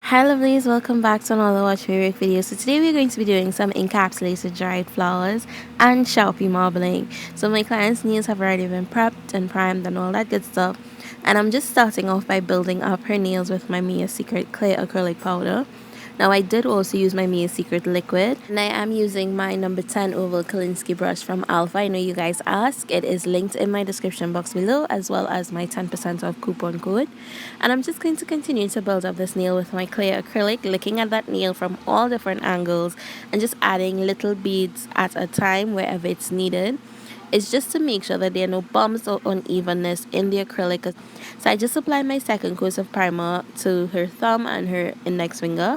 Hi lovelies, welcome back to another Watch Favorite video. So today we're going to be doing some encapsulated dried flowers and Sharpie marbling. So my client's nails have already been prepped and primed and all that good stuff. And I'm just starting off by building up her nails with my Mia Secret Clear Acrylic Powder. Now I did also use my Mia Secret liquid, and I am using my number 10 oval Kolinsky brush from Alpha. I know you guys ask. It is linked in my description box below, as well as my 10% off coupon code. And I'm just going to continue to build up this nail with my clear acrylic, looking at that nail from all different angles and just adding little beads at a time wherever it's needed. It's just to make sure that there are no bumps or unevenness in the acrylic. So I just applied my second coat of primer to her thumb and her index finger,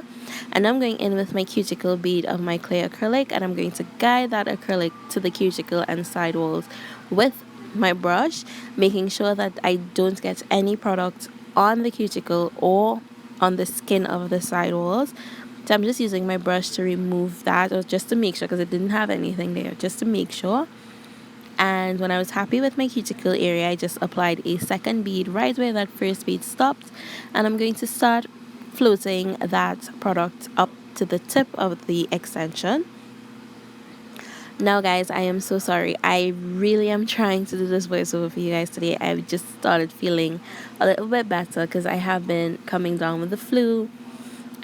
and I'm going in with my cuticle bead of my clear acrylic, and I'm going to guide that acrylic to the cuticle and side walls with my brush, making sure that I don't get any product on the cuticle or on the skin of the side walls. So I'm just using my brush to remove that, or just to make sure, because it didn't have anything there, just to make sure. And when I was happy with my cuticle area, I just applied a second bead right where that first bead stopped, and I'm going to start floating that product up to the tip of the extension. Now guys, I am so sorry. I really am trying to do this voiceover for you guys today. I just started feeling a little bit better because I have been coming down with the flu,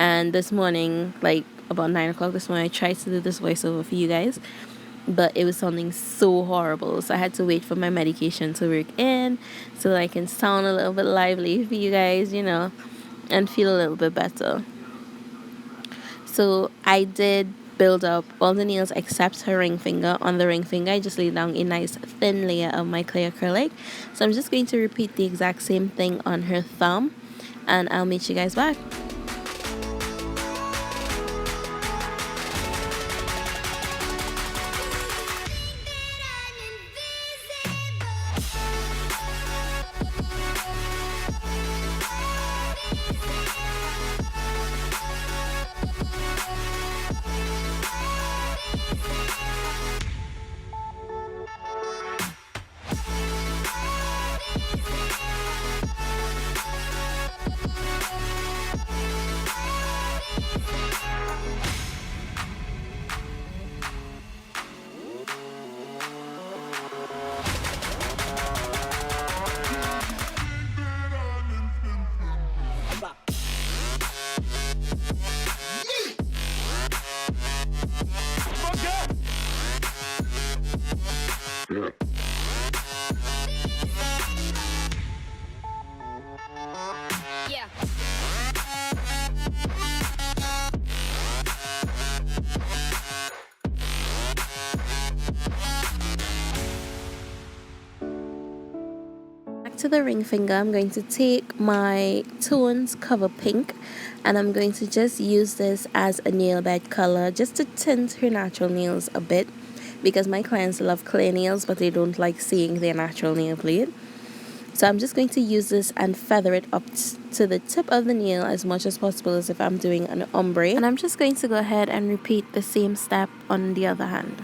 and this morning, like about 9 o'clock this morning, I tried to do this voiceover for you guys, but it was sounding so horrible, so I had to wait for my medication to work in so that I can sound a little bit lively for you guys, and feel a little bit better. So I did build up all the nails except her ring finger. On the ring finger, I just laid down a nice thin layer of my clear acrylic. So I'm just going to repeat the exact same thing on her thumb, and I'll meet you guys back. To the ring finger, I'm going to take my Tones Cover Pink, and I'm going to just use this as a nail bed color just to tint her natural nails a bit, because my clients love clay nails but they don't like seeing their natural nail plate. So I'm just going to use this and feather it up to the tip of the nail as much as possible, as if I'm doing an ombre, and I'm just going to go ahead and repeat the same step on the other hand.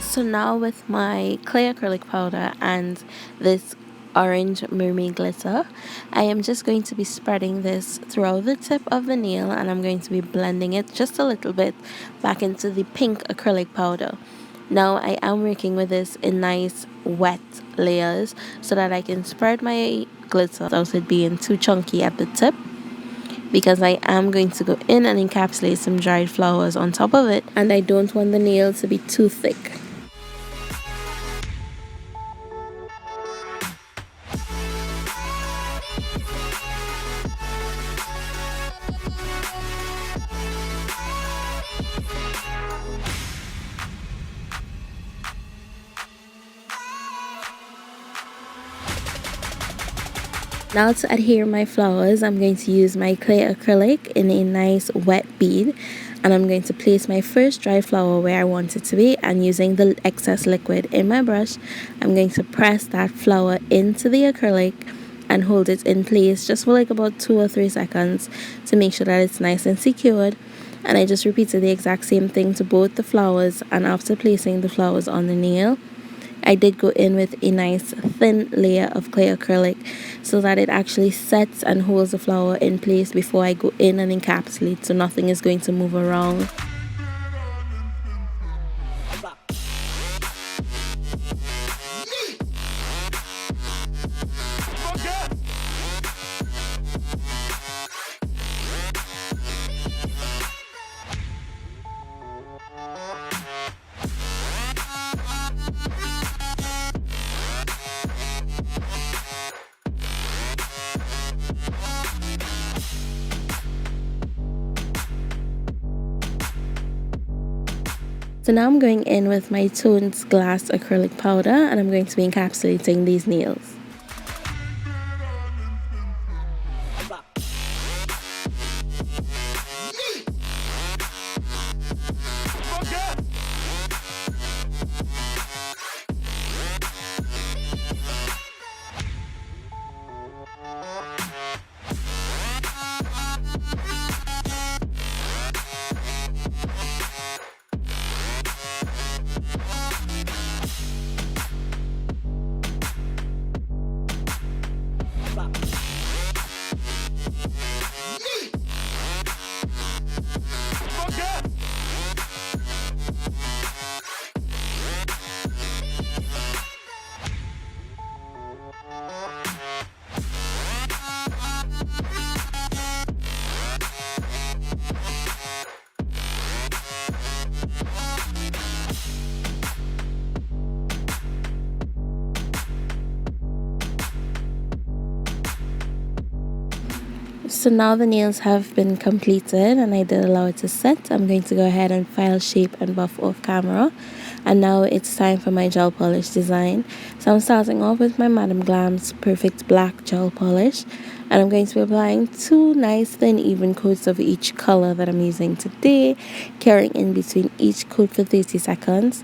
So now with my clear acrylic powder and this orange mermaid glitter, I am just going to be spreading this throughout the tip of the nail, and I'm going to be blending it just a little bit back into the pink acrylic powder. Now I am working with this in nice wet layers so that I can spread my glitter without it being too chunky at the tip, because I am going to go in and encapsulate some dried flowers on top of it, and I don't want the nail to be too thick. Now to adhere my flowers, I'm going to use my clay acrylic in a nice wet bead, and I'm going to place my first dry flower where I want it to be, and using the excess liquid in my brush, I'm going to press that flower into the acrylic and hold it in place just for like about 2 or 3 seconds to make sure that it's nice and secured. And I just repeated the exact same thing to both the flowers, and after placing the flowers on the nail, I did go in with a nice thin layer of clay acrylic so that it actually sets and holds the flower in place before I go in and encapsulate, so nothing is going to move around. So now I'm going in with my toned glass acrylic powder, and I'm going to be encapsulating these nails. So now the nails have been completed and I did allow it to set. I'm going to go ahead and file, shape and buff off camera. And now it's time for my gel polish design. So I'm starting off with my Madam Glam's Perfect Black Gel Polish. And I'm going to be applying 2 nice thin even coats of each color that I'm using today, carrying in between each coat for 30 seconds.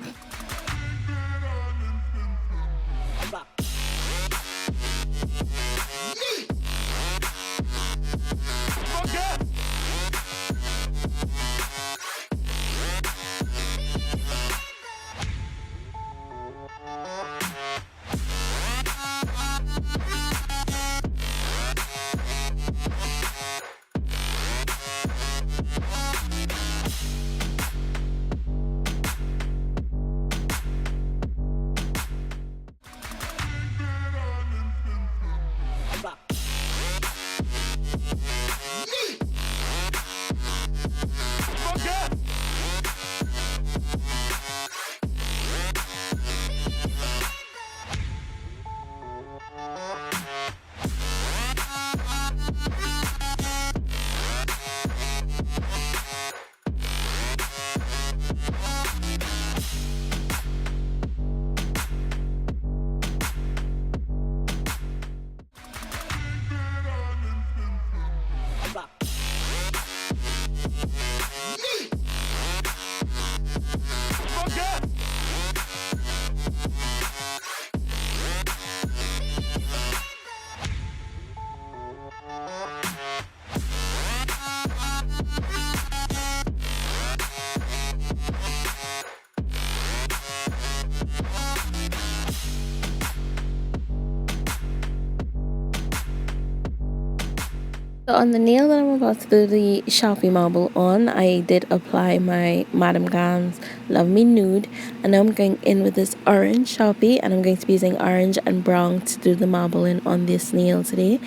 So on the nail that I'm about to do the Sharpie marble on, I did apply my Madam Glam's Love Me Nude, and now I'm going in with this orange Sharpie, and I'm going to be using orange and brown to do the marbling on this nail today.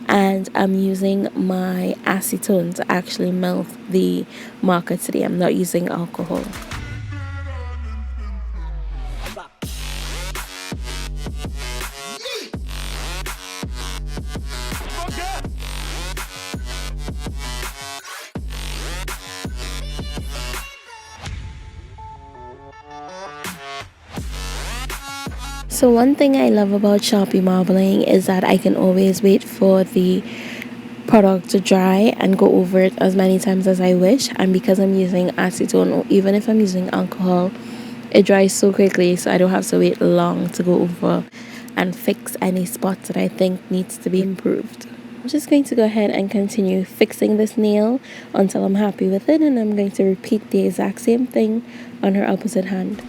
And I'm using my acetone to actually melt the marker today. I'm not using alcohol. So one thing I love about Sharpie marbling is that I can always wait for the product to dry and go over it as many times as I wish. And because I'm using acetone, or even if I'm using alcohol, it dries so quickly, so I don't have to wait long to go over and fix any spots that I think needs to be improved. I'm just going to go ahead and continue fixing this nail until I'm happy with it, and I'm going to repeat the exact same thing on her opposite hand.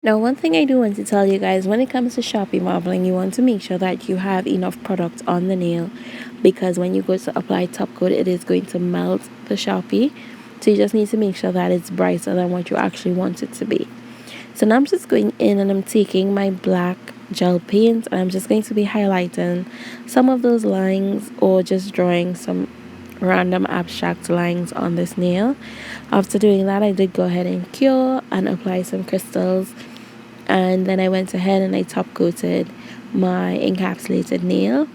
Now, one thing I do want to tell you guys, when it comes to Sharpie marbling, you want to make sure that you have enough product on the nail, because when you go to apply top coat, it is going to melt the Sharpie. So you just need to make sure that it's brighter than what you actually want it to be. So now I'm just going in and I'm taking my black gel paint and I'm just going to be highlighting some of those lines, or just drawing some random abstract lines on this nail. After doing that, I did go ahead and cure and apply some crystals, and then I went ahead and I top coated my encapsulated nail.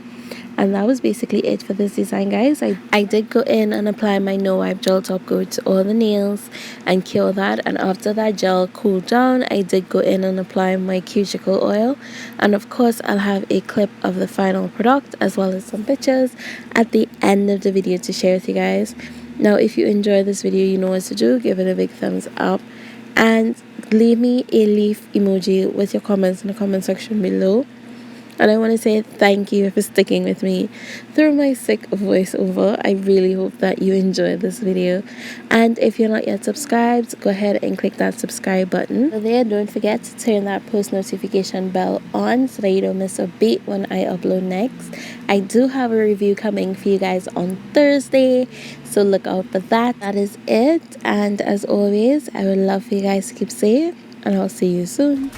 And that was basically it for this design, guys. I did go in and apply my no wipe gel top coat to all the nails and cure that, and after that gel cooled down, I did go in and apply my cuticle oil, and of course I'll have a clip of the final product as well as some pictures at the end of the video to share with you guys. Now, if you enjoyed this video, you know what to do. Give it a big thumbs up and leave me a leaf emoji with your comments in the comment section below. And I want to say thank you for sticking with me through my sick voiceover. I really hope that you enjoyed this video. And if you're not yet subscribed, go ahead and click that subscribe button. So there, don't forget to turn that post notification bell on so that you don't miss a beat when I upload next. I do have a review coming for you guys on Thursday, so look out for that. That is it. And as always, I would love for you guys to keep safe, and I'll see you soon.